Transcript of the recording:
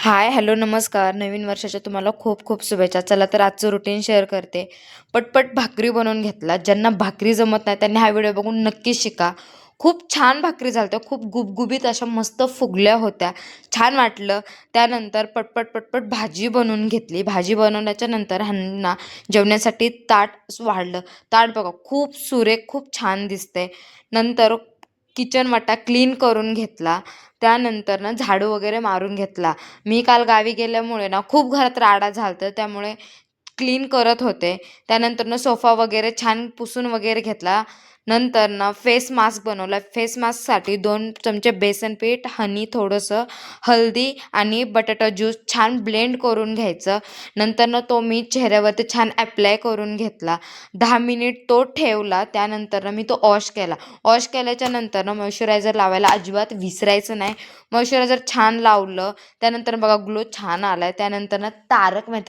हाय, hello, नमस्कार. नवीन वर्षाच्या तुम्हाला खूप खूप शुभेच्छा. चला तर आजचं रुटीन शेअर करते. पटपट भाकरी बनवून घेतला. ज्यांना भाकरी जमत नाही त्यांनी हा व्हिडिओ बघून नक्कीच शिका. खूप छान भाकरी झाल्या खूप गुबगुबीत अशा मस्त फुगल्या होत्या. छान वाटलं. त्यानंतर पटपट, पटपट भाजी बनवून घेतली. भाजी बनवल्याच्या नंतर ह्यांना जेवण्यासाठी ताट वाढलं. ताट बघा खूप सुरेख, खूप छान दिसतंय. नंतर किचन वाटा क्लीन करून घेतला. त्यानंतर ना झाडू वगैरे मारून घेतला. मी काल गावी गेल्यामुळे ना खूप घरात राडा झालता त्यामुळे क्लीन करत होते. त्यानंतर सोफा वगैरे छान पुसून वगैरे घेतला. नंतर फेस मास्क बनवला. फेस मास्कसाठी 2 चमचे बेसन पीठ, हनी, थोडंसं हळदी आणि बटाटा ज्यूस छान ब्लेंड करून घ्यायचं. नंतर तो मी चेहऱ्यावरती छान ॲप्लाय करून घेतला. 10 मिनिट तो ठेवला. त्यानंतर मी तो वॉश केला. वॉश केल्याच्या नंतर मॉइश्चरायझर लावायला अजिबात विसरायचं नाही. मॉइश्चरायझर छान लावलं. त्यानंतर बघा ग्लो छान आलाय. त्यानंतर तारक मेहता